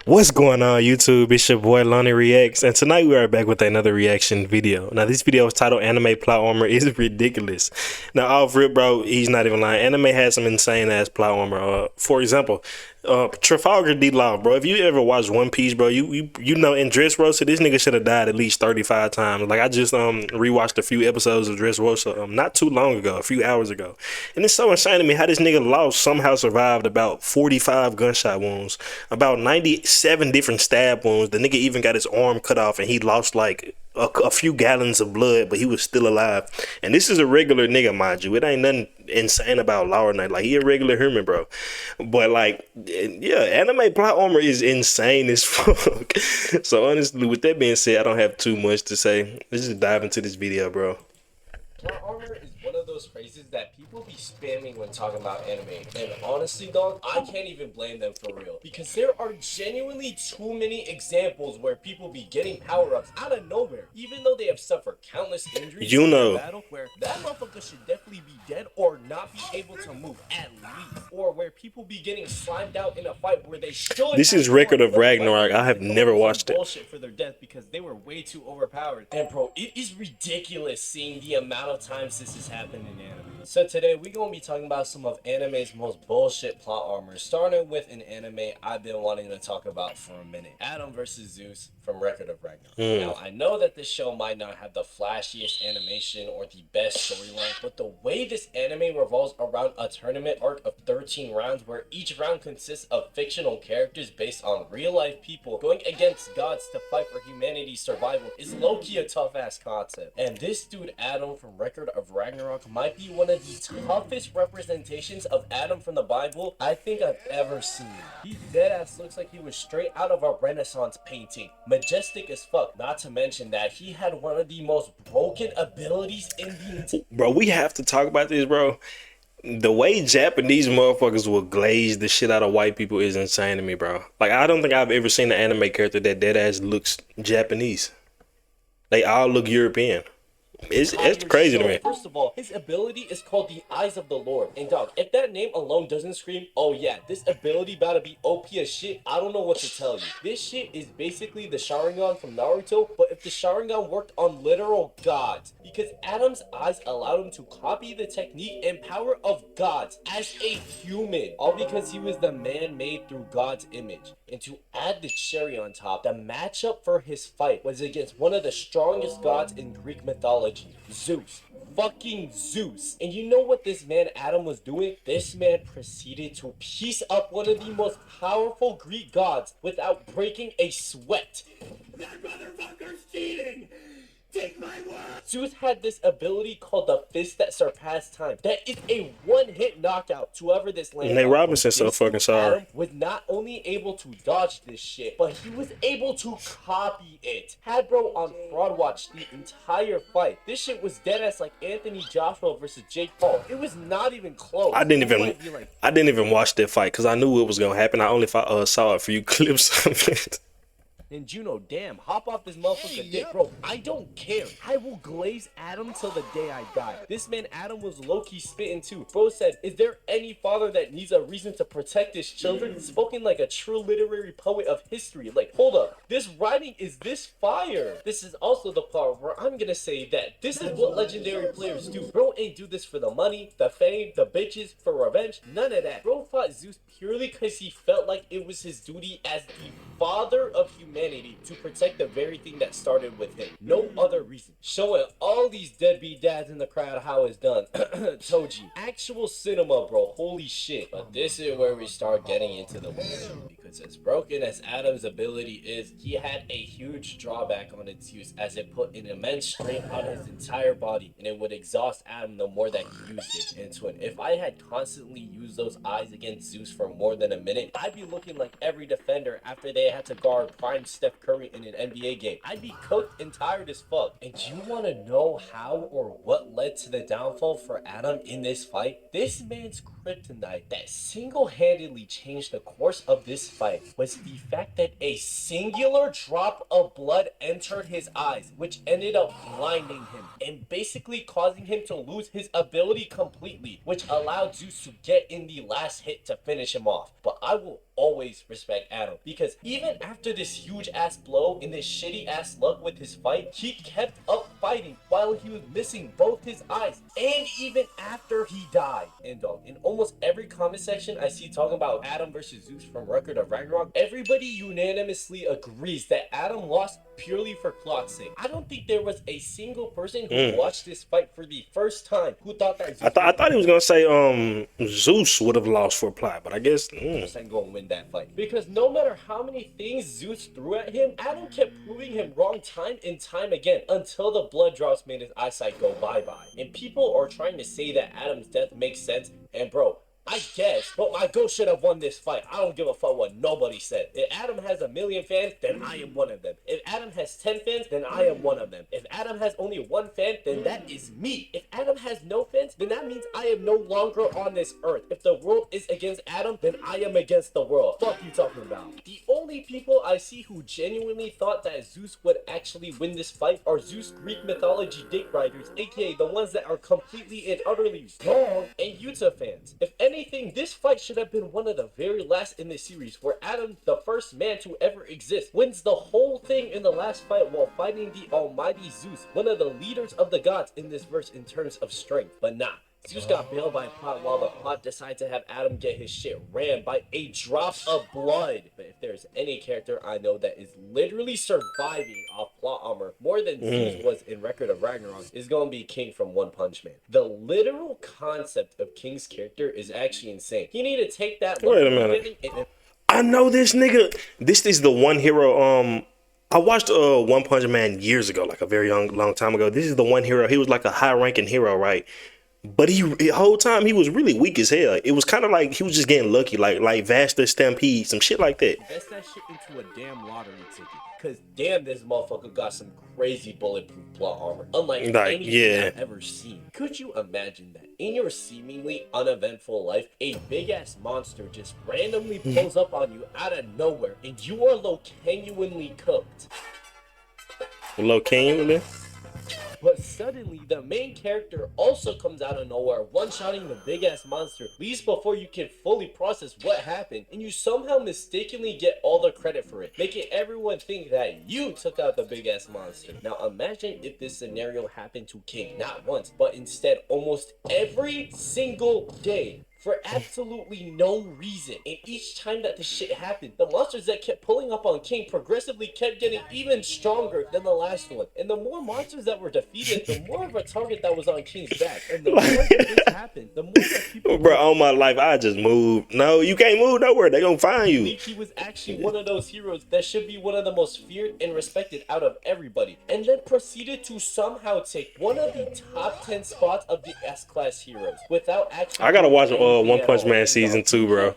What's going on YouTube? It's your boy Lonnie Reacts, and tonight we are back with another reaction video. Now this video is titled Anime Plot Armor is Ridiculous. Now off rip bro, he's not even lying. Anime has some insane ass plot armor. For example, Trafalgar D Law, bro. If you ever watched One Piece, bro, you know in Dressrosa, this nigga should have died at least 35 times. Like I just rewatched a few episodes of Dressrosa not too long ago, a few hours ago. And it's so insane to me how this nigga Lost somehow survived about 45 gunshot wounds, about 97 different stab wounds. The nigga even got his arm cut off and he lost like a few gallons of blood, but he was still alive. And this is a regular nigga, mind you. It ain't nothing insane about Law or Knight. Like, he a regular human, bro. But like, yeah, anime plot armor is insane as fuck. So honestly, with that being said, I don't have too much to say. Let's just dive into this video, bro. Plot armor is one of those phrases that people be spamming when talking about anime. And honestly, dog, I can't even blame them for real. Because there are genuinely too many examples where people be getting power-ups out of nowhere. Even though they have suffered countless injuries in battle, where that motherfucker should definitely be dead or not be able to move at least. Or where people be getting slimed out in a fight where they should. This is Record of Ragnarok. I have never watched it. Bullshit for their death because they were way too overpowered. And bro, it is ridiculous seeing the amount of times this has happened in anime. So today we're gonna be talking about some of anime's most bullshit plot armor, starting with an anime I've been wanting to talk about for a minute: Adam vs. Zeus from Record of Ragnarok. Now I know that this show might not have the flashiest animation or the best storyline, but the way this anime revolves around a tournament arc of 13 rounds where each round consists of fictional characters based on real life people going against gods to fight for humanity's survival is low-key a tough ass concept. And this dude Adam from Record of Ragnarok might be one of the toughest representations of Adam from the Bible I think I've ever seen. He deadass looks like he was straight out of a Renaissance painting. Majestic as fuck. Not to mention that he had one of the most broken abilities in the Bro, we have to talk about this, bro. The way Japanese motherfuckers will glaze the shit out of white people is insane to me, bro. Like, I don't think I've ever seen an anime character that deadass looks Japanese. They all look European. It's crazy to me. First of all, his ability is called the Eyes of the Lord. And dog, if that name alone doesn't scream, oh yeah, this ability about to be OP as shit, I don't know what to tell you. This shit is basically the Sharingan from Naruto, but if the Sharingan worked on literal gods. Because Adam's eyes allowed him to copy the technique and power of gods as a human. All because he was the man made through God's image. And to add the cherry on top, the matchup for his fight was against one of the strongest gods in Greek mythology. Zeus. Fucking Zeus. And you know what this man Adam was doing? This man proceeded to piece up one of the most powerful Greek gods without breaking a sweat. That motherfucker's cheating! Take my word! Zeus had this ability called the Fist that surpassed time. That is a one-hit knockout to whoever this landed. Nate Robinson's so fucking sorry. Adam was not only able to dodge this shit, but he was able to copy it. Had bro on Fraud Watch the entire fight. This shit was deadass like Anthony Joshua versus Jake Paul. It was not even close. I didn't even watch that fight because I knew it was gonna happen. I only saw a few clips of it. And Juno, damn, hop off this motherfucker dick. Bro, I don't care. I will glaze Adam till the day I die. This man Adam was low-key spitting too. Bro said, is there any father that needs a reason to protect his children? Spoken like a true literary poet of history. Like, hold up. This writing is this fire. This is also the part where I'm gonna say that this is what legendary players do. Bro ain't do this for the money, the fame, the bitches, for revenge. None of that. Bro fought Zeus purely because he felt like it was his duty as the father of humanity to protect the very thing that started with him. No other reason. Showing all these deadbeat dads in the crowd how it's done. Toji. Actual cinema, bro. Holy shit. But this is where we start getting into the bullshit. Because as broken as Adam's ability is, he had a huge drawback on its use, as it put an immense strain on his entire body, and it would exhaust Adam the more that he used it. And twin, if I had constantly used those eyes against Zeus for more than a minute, I'd be looking like every defender after they had to guard Prime Steph Curry in an NBA game. I'd be cooked and tired as fuck. And you want to know how or what led to the downfall for Adam in this fight? This man's kryptonite that single-handedly changed the course of this fight was the fact that a singular drop of blood entered his eyes, which ended up blinding him and basically causing him to lose his ability completely, which allowed Zeus to get in the last hit to finish him off. But I will always respect Adam, because even after this huge ass blow and this shitty ass luck with his fight, he kept up fighting while he was missing both his eyes, and even after he died. And dog, in almost every comment section I see talking about Adam versus Zeus from Record of Ragnarok, everybody unanimously agrees that Adam lost purely for plot's sake. I don't think there was a single person who watched this fight for the first time who thought that Zeus I thought he was gonna say Zeus would have lost for plot, but I guess going to win that fight, because no matter how many things Zeus threw at him, Adam kept proving him wrong time and time again until the blood drops made his eyesight go bye-bye. And people are trying to say that Adam's death makes sense, and bro, I guess, but my GOAT should have won this fight. I don't give a fuck what nobody said. If Adam has 1 million fans, then I am one of them. If Adam has 10 fans, then I am one of them. If Adam has only 1 fan, then that is me. If Adam has no fans, then that means I am no longer on this earth. If the world is against Adam, then I am against the world. Fuck you talking about? The only people I see who genuinely thought that Zeus would actually win this fight are Zeus Greek mythology dick riders, aka the ones that are completely and utterly wrong, and Utah fans. If anything, this fight should have been one of the very last in the series, where Adam, the first man to ever exist, wins the whole thing in the last fight while fighting the almighty Zeus, one of the leaders of the gods in this verse in terms of strength. But nah, Zeus got bailed by Plot while the Plot decided to have Adam get his shit rammed by a drop of blood. But if there's any character I know that is literally surviving off plot armor more than Zeus was in Record of Ragnarok, is gonna be King from One Punch Man. The literal concept of King's character is actually insane. You need to take that. Wait a minute. I know this nigga. This is the one hero. I watched One Punch Man years ago, like a very long time ago. This is the one hero. He was like a high-ranking hero, right? But the whole time he was really weak as hell. It was kind of like he was just getting lucky, like Vaster Stampede, some shit like that. Invest that shit into a damn lottery ticket, cause damn, this motherfucker got some crazy bulletproof plot armor, unlike anything I've ever seen. Could you imagine that in your seemingly uneventful life, a big ass monster just randomly pulls up on you out of nowhere, and you are low-genuinely cooked? Low-genuinely? But suddenly, the main character also comes out of nowhere, one-shotting the big-ass monster, least before you can fully process what happened, and you somehow mistakenly get all the credit for it, making everyone think that you took out the big-ass monster. Now imagine if this scenario happened to King, not once, but instead almost every single day, for absolutely no reason. And each time that this shit happened, the monsters that kept pulling up on King progressively kept getting even stronger than the last one. And the more monsters that were defeated, the more of a target that was on King's back. And the more that this happened, the more that people... Bro, all my life, I just moved. No, you can't move nowhere. They gonna find you. He was actually one of those heroes that should be one of the most feared and respected out of everybody. And then proceeded to somehow take one of the top 10 spots of the S-Class heroes without actually... I gotta watch One Punch Man season 2, bro,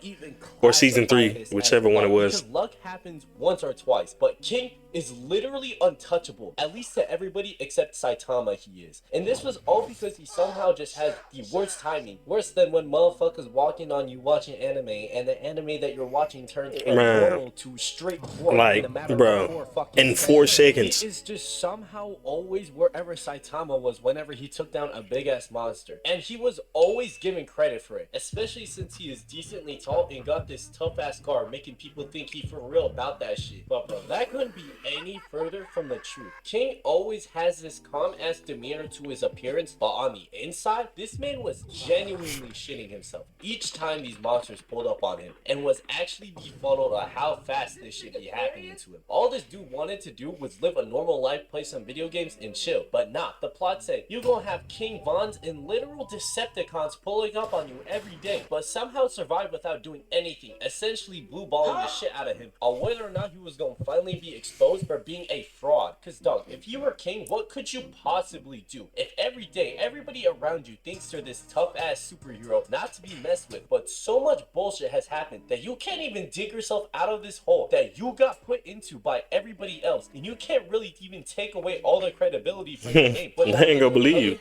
or season 3, whichever one it was. Because luck happens once or twice, but King is literally untouchable, at least to everybody except Saitama. He is, and this was all because he somehow just has the worst timing, worse than when motherfuckers walking on you watching anime, and the anime that you're watching turns from normal to straight forward, like, bro, in 4 seconds. He is just somehow always wherever Saitama was whenever he took down a big ass monster, and he was always given credit for it, especially since he is decently tall and got this tough ass car, making people think he for real about that shit. But bro, that couldn't be any further from the truth. King always has this calm ass demeanor to his appearance, but on the inside, this man was genuinely shitting himself each time these monsters pulled up on him, and was actually befuddled at how fast this shit be happening to him. All this dude wanted to do was live a normal life, play some video games, and chill. But nah, the plot said you gonna have King Vons and literal Decepticons pulling up on you every day, but somehow survive without doing anything, essentially blue balling the shit out of him on whether or not he was gonna finally be exposed exposed for being a fraud. Cause dog, if you were king, what could you possibly do? If every day, everybody around you thinks they're this tough ass superhero not to be messed with, but so much bullshit has happened that you can't even dig yourself out of this hole that you got put into by everybody else, and you can't really even take away all the credibility from your name, but I ain't gonna believe you.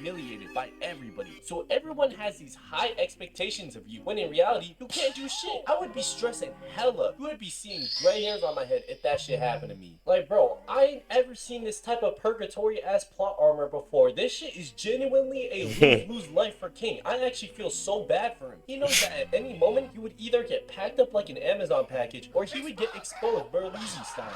humiliated by everybody. So everyone has these high expectations of you, when in reality, you can't do shit. I would be stressing hella. You would be seeing gray hairs on my head if that shit happened to me. Like, bro, I ain't ever seen this type of purgatory ass plot armor before. This shit is genuinely a lose-lose life for King. I actually feel so bad for him. He knows that at any moment he would either get packed up like an Amazon package or he would get exposed Berlizzi style.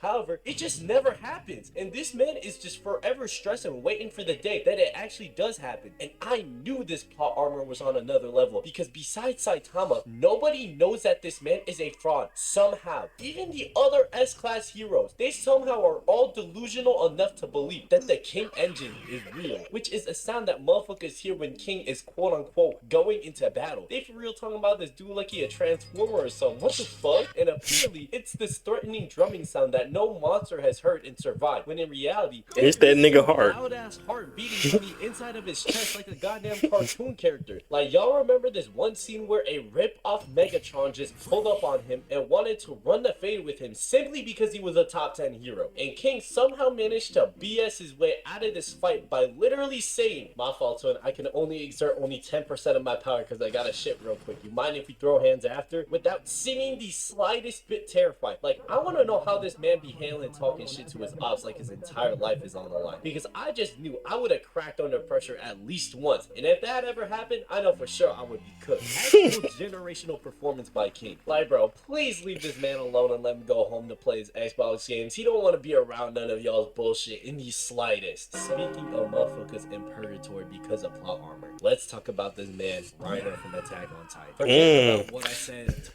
However, it just never happens, and this man is just forever stressing, waiting for the day that it actually does happen. And I knew this plot armor was on another level, because besides Saitama, nobody knows that this man is a fraud somehow. Even the other S-class heroes, they somehow are all delusional enough to believe that the King engine is real, which is a sound that motherfuckers hear when King is quote-unquote going into battle. They for real talking about this dude like he a transformer or something. What the fuck? And apparently, it's this threatening drumming sound that no monster has heard and survived, when in reality, it's that nigga heart. Loud ass heart beating from the inside of his chest like a goddamn cartoon character. Like, y'all remember this one scene where a rip-off Megatron just pulled up on him and wanted to run the fade with him simply because he was a top 10 hero, and King somehow managed to BS his way out of this fight by literally saying, "My fault, son, I can only exert only 10% of my power because I gotta shit real quick. You mind if we throw hands after?" Without seeming the slightest bit terrified. Like, I want to know how this man be handling talking shit to his ops like his entire life is on the line, because I just knew I would have cracked under pressure at least once, and if that ever happened, I know for sure I would be cooked. Actual generational performance by King. Like, bro, please leave this man alone and let him go home to play his Xbox games. He don't want to be around none of y'all's bullshit in the slightest. Speaking of motherfuckers in purgatory because of plot armor, let's talk about this man, Reiner from Attack on Titan. Forget about what I said.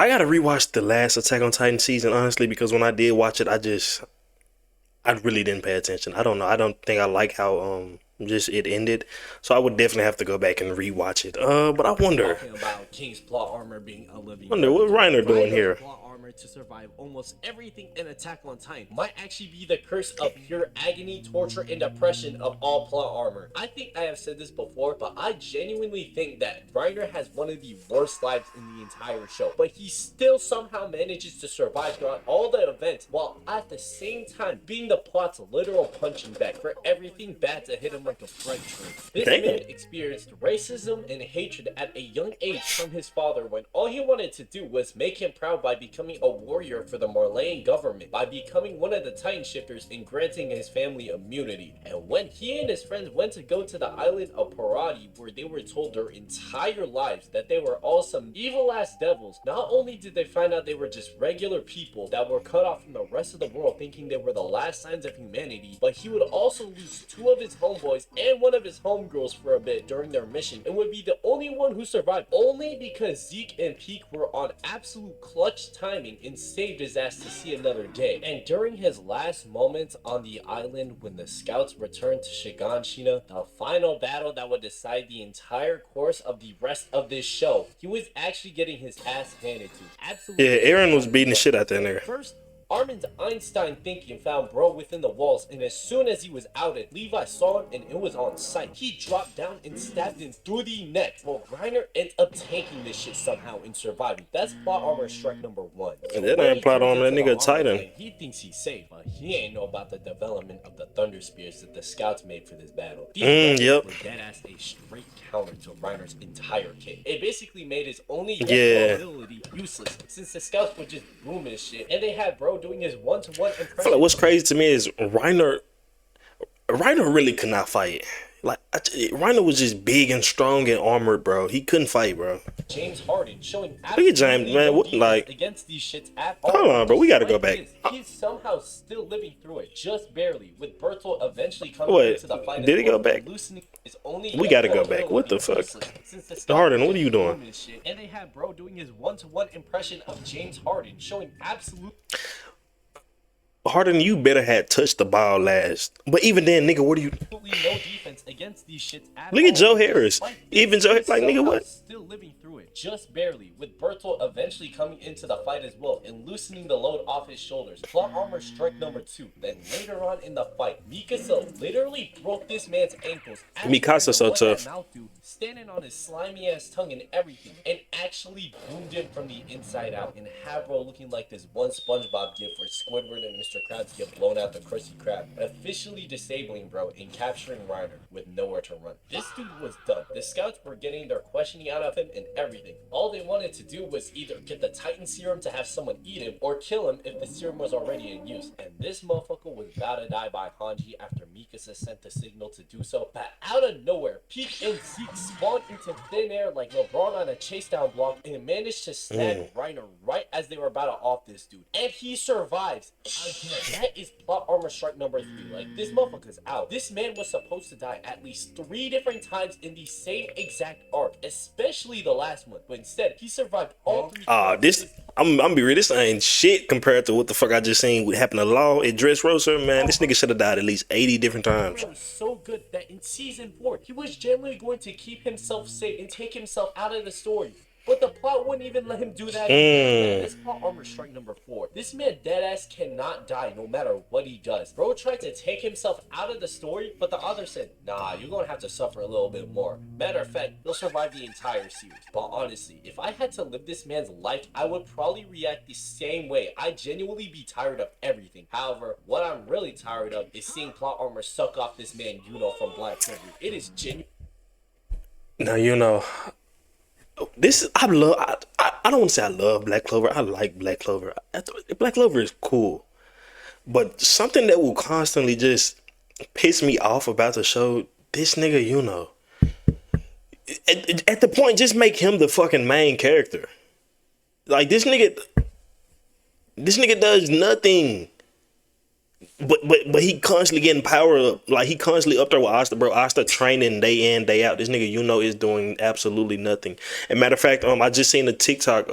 I gotta rewatch the last Attack on Titan season, honestly, because when I did watch it, I really didn't pay attention. I don't know. I don't think I like how just it ended, so I would definitely have to go back and rewatch it. But I wonder. Talking about King's plot armor being a living. Wonder what Reiner doing here. Plot armor to survive almost everything in Attack on Titan might actually be the curse of pure agony, torture, and depression of all plot armor. I think I have said this before, but I genuinely think that Reiner has one of the worst lives in the entire show, but he still somehow manages to survive throughout all the events, while at the same time being the plot's literal punching bag for everything bad to hit him like a freight train. This man experienced racism and hatred at a young age from his father, when all he wanted to do was make him proud by becoming a warrior for the Marleyan government, by becoming one of the Titan shifters and granting his family immunity. And when he and his friends went to go to the island of Parati, where they were told their entire lives that they were all some evil ass devils, not only did they find out they were just regular people that were cut off from the rest of the world thinking they were the last signs of humanity, but he would also lose two of his homeboys and one of his homegirls for a bit during their mission, and would be the only one who survived only because Zeke and Peak were on absolute clutch timing and saved his ass to see another day. And during his last moments on the island, when the scouts returned to Shiganshina, the final battle that would decide the entire course of the rest of this show, he was actually getting his ass handed to. Absolutely. Yeah, Aaron was beating the shit out that nigga. First, Armin's Einstein thinking found bro within the walls, and as soon as he was outed, Levi saw him and it was on sight. He dropped down and stabbed him through the neck. Well, Reiner ends up tanking this shit somehow and surviving. That's plot armor strike number one. And that ain't plot armor, that nigga Titan. He thinks he's safe, but he ain't know about the development of the Thunder Spears that the scouts made for this battle. These yep. were dead ass a straight counter to Reiner's entire kit. It basically made his only ability useless, since the scouts would just boom his shit, and they had bro doing his one-to-one impression. I feel like what's crazy to me is Reiner really could not fight. Like, Reiner was just big and strong and armored, bro. He couldn't fight, bro. James Harden showing look at James, man. What, like, against these shits at all. Hold on, bro. We gotta go back. He's somehow still living through it, just barely, with Bertolt eventually coming into the fight. Did he go back? We gotta go back. What the fuck? Harden, what are you doing? And they had bro doing his one-to-one impression of James Harden, showing absolute. Harden, you better had touched the ball last. But even then, nigga, what do you? No defense against these shits at Look at all. Joe Harris. Like, Even Joe, he's like, nigga, somehow what? still living through it, just barely, with Bertolt eventually coming into the fight as well and loosening the load off his shoulders. Plot armor strike number 2. Then later on in the fight, Mikasa literally broke this man's ankles. Mikasa so tough. Standing on his slimy ass tongue and everything, and actually boomed him from the inside out. And Habro looking like this one SpongeBob gif where Squidward and Mr. Krabs get blown out the Krusty Krab, officially disabling bro and capturing Reiner with nowhere to run. This dude was done. The scouts were getting their questioning out of him and everything. All they wanted to do was either get the Titan serum to have someone eat him or kill him if the serum was already in use. And this motherfucker was about to die by Hanji after Mikasa sent the signal to do so. But out of nowhere, Peak and Zeke spawned into thin air like LeBron on a chase down block and managed to snag Reiner right as they were about to off this dude. And he survives. Again, that is plot armor strike number 3. Like, this motherfucker's out. This man was supposed to die at least 3 different times in the same exact arc, especially the last one. But instead, he survived all 3 times. I'm be real, this ain't shit compared to what the fuck I just seen what happened to Law at Dressrosa, man. This nigga should have died at least 80 different times. He was so good that in season 4, he was generally going to keep himself safe and take himself out of the story. But the plot wouldn't even let him do that. This plot armor strike number 4. This man deadass cannot die no matter what he does. Bro tried to take himself out of the story, but the author said, nah, you're gonna have to suffer a little bit more. Matter of fact, he'll survive the entire series. But honestly, if I had to live this man's life, I would probably react the same way. I'd genuinely be tired of everything. However, what I'm really tired of is seeing plot armor suck off this man Yuno from Black Clover. It is genuine. Now, you know, I don't want to say I love Black Clover. I like Black Clover. Black Clover is cool. But something that will constantly just piss me off about the show, this nigga, you know. At the point, just make him the fucking main character. Like, this nigga does nothing. But he constantly getting power up. Like, he constantly up there with Asta, bro. Asta training day in, day out. This nigga, you know, is doing absolutely nothing. And matter of fact, I just seen a TikTok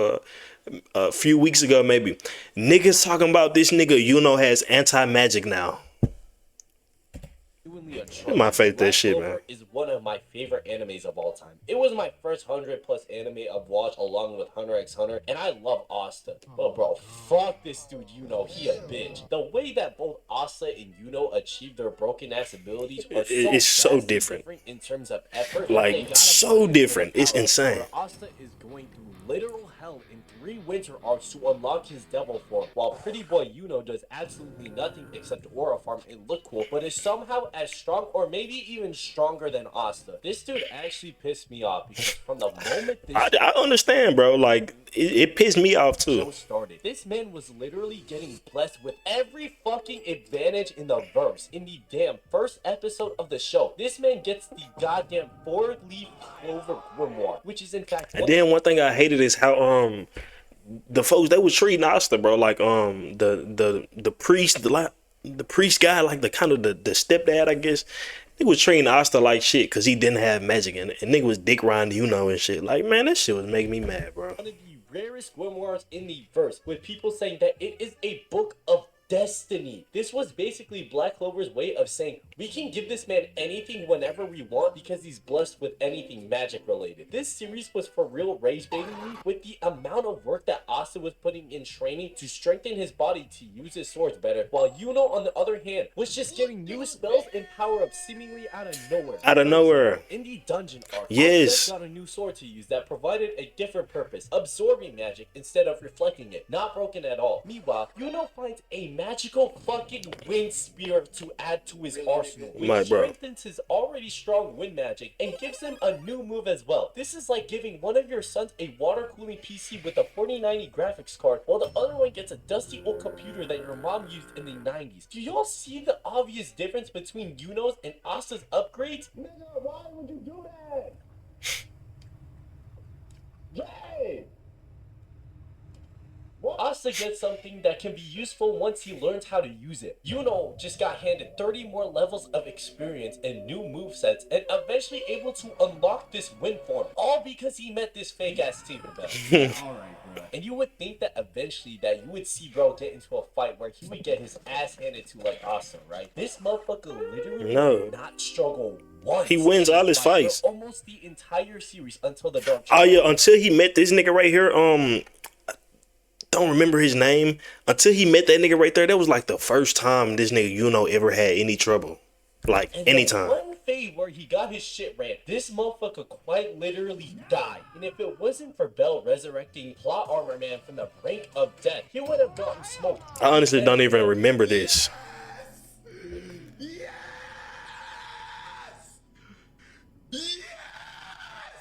a few weeks ago, maybe. Niggas talking about this nigga, you know, has anti-magic now. My favorite that shit, man. Is one of my favorite animes of all time. It was my first 100+ anime I've watched along with Hunter x Hunter, and I love Asta. But bro, fuck this dude, you know, he a bitch. The way that both Asta and Yuno achieve their broken ass abilities are so different in terms of effort. Like, so different. It's insane. Asta is going through literal hell in 3 winter arcs to unlock his devil form, while pretty boy Yuno does absolutely nothing except aura farm and look cool, but is somehow as strong or maybe even stronger than Asta. This dude actually pissed me off because from the moment this I understand, bro. Like, it pissed me off too. Started, this man was literally getting blessed with every fucking advantage in the verse. In the damn first episode of the show, this man gets the goddamn 4-leaf clover grimoire, which is in fact. And then one thing I hated is how the folks, they was treating Asta, bro, like the priest, the priest guy, like the kind of the stepdad, I guess. He was treating Asta like shit because he didn't have magic, and nigga was dick riding, you know, and shit. Like, man, that shit was making me mad, bro. One of the rarest grimoires in the verse, with people saying that it is a book of destiny. This was basically Black Clover's way of saying we can give this man anything whenever we want because he's blessed with anything magic related. This series was for real rage baiting me with the amount of work that Asta was putting in training to strengthen his body to use his swords better, while Yuno on the other hand was just getting new spells and power up seemingly out of nowhere. Out of nowhere. In the dungeon arc, yes, Asta got a new sword to use that provided a different purpose, absorbing magic instead of reflecting it. Not broken at all. Meanwhile, Yuno finds a magical fucking wind spear to add to his arsenal, which strengthens his already strong wind magic and gives him a new move as well. This is like giving one of your sons a water cooling PC with a 4090 graphics card, while the other one gets a dusty old computer that your mom used in the 90s. Do y'all see the obvious difference between Yuno's and Asta's upgrades? Nigga, why would you do that? Yay! Asta gets something that can be useful once he learns how to use it. Yuno just got handed 30 more levels of experience and new movesets and eventually able to unlock this wind form, all because he met this fake ass Tinkerbell. Alright, bro. And you would think that eventually that you would see bro get into a fight where he would get his ass handed to like Asta, right? This motherfucker literally did not struggle once. He wins all his For fights. almost the entire series until the Dark Oh yeah, until he met this nigga right here. Don't remember his name. Until he met that nigga right there, that was like the first time this nigga Yuno ever had any trouble. Like And anytime. that one fade where he got his shit ran, this motherfucker quite literally died. And if it wasn't for Bell resurrecting Plot Armor Man from the brink of death, he would have gotten smoked. I honestly don't even remember this.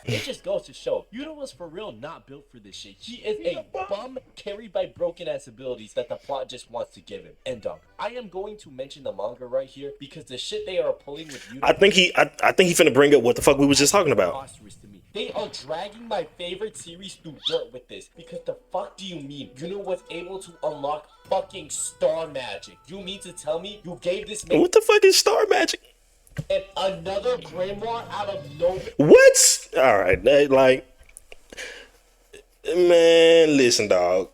It just goes to show, Yuno was for real not built for this shit. He is a bum carried by broken ass abilities that the plot just wants to give him. And I am going to mention the manga right here because the shit they are pulling with Yuno. I think he finna bring up what the fuck we was just talking about. Preposterous to me. They are dragging my favorite series through dirt with this. Because the fuck do you mean Yuno was able to unlock fucking star magic? You mean to tell me you gave this man What the fuck is star magic? and another grimoire out of nowhere? What? All right, like, man, listen, dog.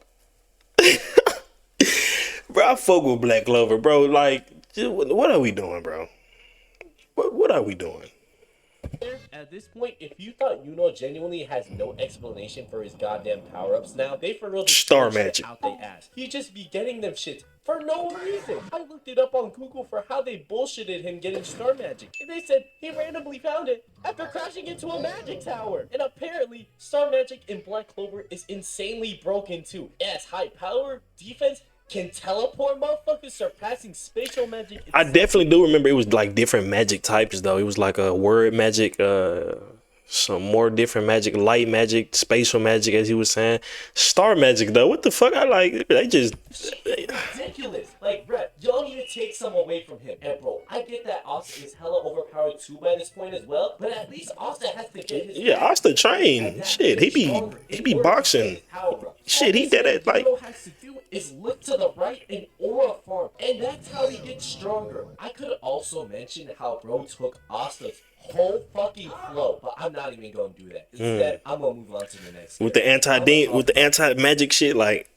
Bro, I fuck with Black Clover, bro. Like, what are we doing, bro? What are we doing? At this point, if you thought Yuno genuinely has no explanation for his goddamn power-ups now, they for real just Star throw shit magic. out they ass. He just be getting them shit for no reason. I looked it up on Google for how they bullshitted him getting star magic. And they said he randomly found it after crashing into a magic tower. And apparently, star magic in Black Clover is insanely broken too. It has high power, defense, can teleport motherfuckers, surpassing spatial magic. I definitely do remember it was like different magic types though. It was like a word magic, some more different magic, light magic, spatial magic, as he was saying. Star magic though, what the fuck? They just ridiculous. Like, Brett, y'all need to take some away from him. And bro, I get that Asta is hella overpowered too by this point as well, but at least Asta has to get his Asta trained. Shit, he be boxing. Shit, he did it like. All he has to do is look to the right and aura farm, and that's how he gets stronger. I could also mention how bro took Asta's whole fucking flow, but I'm not even gonna do that. Instead, I'm gonna move on to the next. With the anti magic shit, like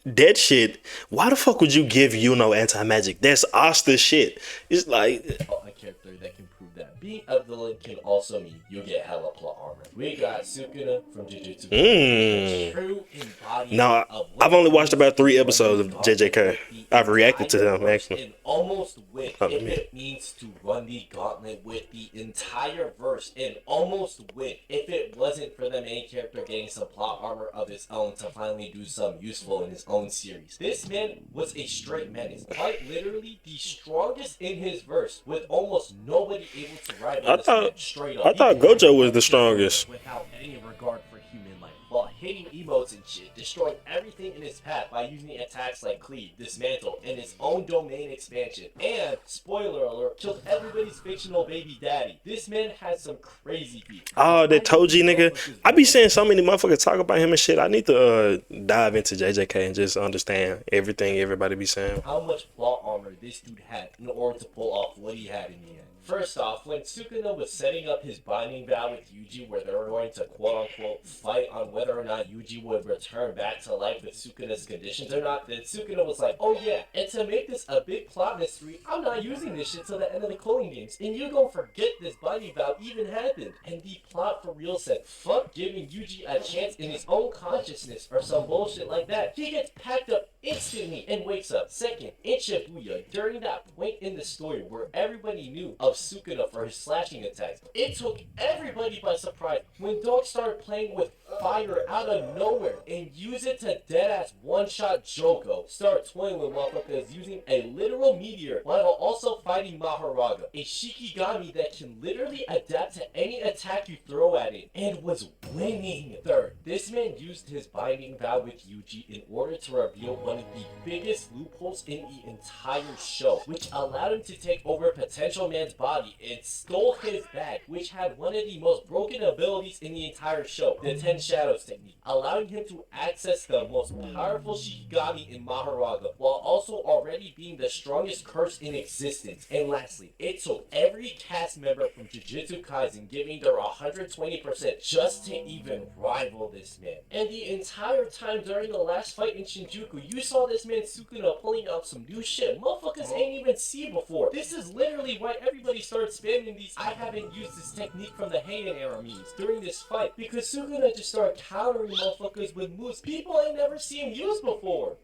that shit. Why the fuck would you give Yuno anti magic? That's Asta shit. It's like a character that can prove that. Being a villain can also mean you get hella plot armor. We got Sukuna from Jujutsu. True embodiment. No, I've only watched about 3 episodes of JJK. I've reacted to them actually. And almost win if it means to run the gauntlet with the entire verse and almost win if it wasn't for the main character getting some plot armor of his own to finally do something useful in his own series. This man was a straight menace, quite literally the strongest in his verse, with almost nobody able to ride on this man straight up. I thought Gojo was the strongest. Without any regard for human life, while hitting emotes and shit, destroying everything in his path by using attacks like Cleave, Dismantle, and his own domain expansion, and, spoiler alert, killed everybody's fictional baby daddy. This man has some crazy beat. Oh, that Toji nigga. I be seeing so many motherfuckers talk about him and shit. I need to dive into JJK and just understand everything everybody be saying. How much plot armor this dude had in order to pull off what he had in the end. First off, when Sukuna was setting up his binding vow with Yuji where they were going to quote-unquote fight on whether or not Yuji would return back to life with Sukuna's conditions or not, then Sukuna was like, oh yeah, and to make this a big plot mystery, I'm not using this shit till the end of the Cloning Games, and you gon' forget this binding vow even happened. And the plot for real said, fuck giving Yuji a chance in his own consciousness or some bullshit like that. He gets packed up instantly and wakes up. Second, in Shibuya, during that point in the story where everybody knew of Sukuna for his slashing attacks, it took everybody by surprise when Dog started playing with fire out of nowhere and use it to deadass one-shot Joko. Start toying with motherfuckers using a literal meteor while also fighting Maharaga, a Shikigami that can literally adapt to any attack you throw at it, and was winning. Third, this man used his binding vow with Yuji in order to reveal one of the biggest loopholes in the entire show, which allowed him to take over Potential Man's body and stole his bag, which had one of the most broken abilities in the entire show, the 10 Shadows technique, allowing him to access the most powerful Shikigami in Mahoraga, while also already being the strongest curse in existence. And lastly, it took every cast member from Jujutsu Kaisen giving their 120% just to even rival this man. And the entire time during the last fight in Shinjuku, you saw this man Sukuna pulling out some new shit motherfuckers ain't even seen before. This is literally why everybody started spamming these "I haven't used this technique from the Heian era" memes during this fight, because Sukuna just started countering motherfuckers with moves people ain't never seen use before.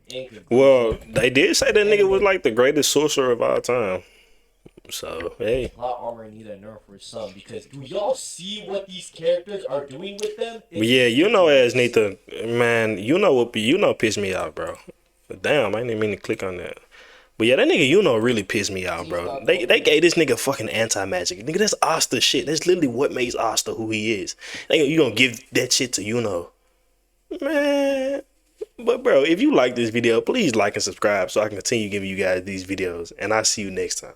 Well, they did say that nigga was like the greatest sorcerer of all time. So, hey. Plot armor need a nerf for some, because do y'all see what these characters are doing with them? But yeah, you know ass need to, man, you know pissed me off, bro. But damn, I didn't mean to click on that. But yeah, that nigga really pissed me off, bro. They gave this nigga fucking anti-magic. Nigga, that's Asta shit. That's literally what makes Asta who he is. You gonna give that shit to Man. But bro, if you like this video, please like and subscribe so I can continue giving you guys these videos. And I'll see you next time.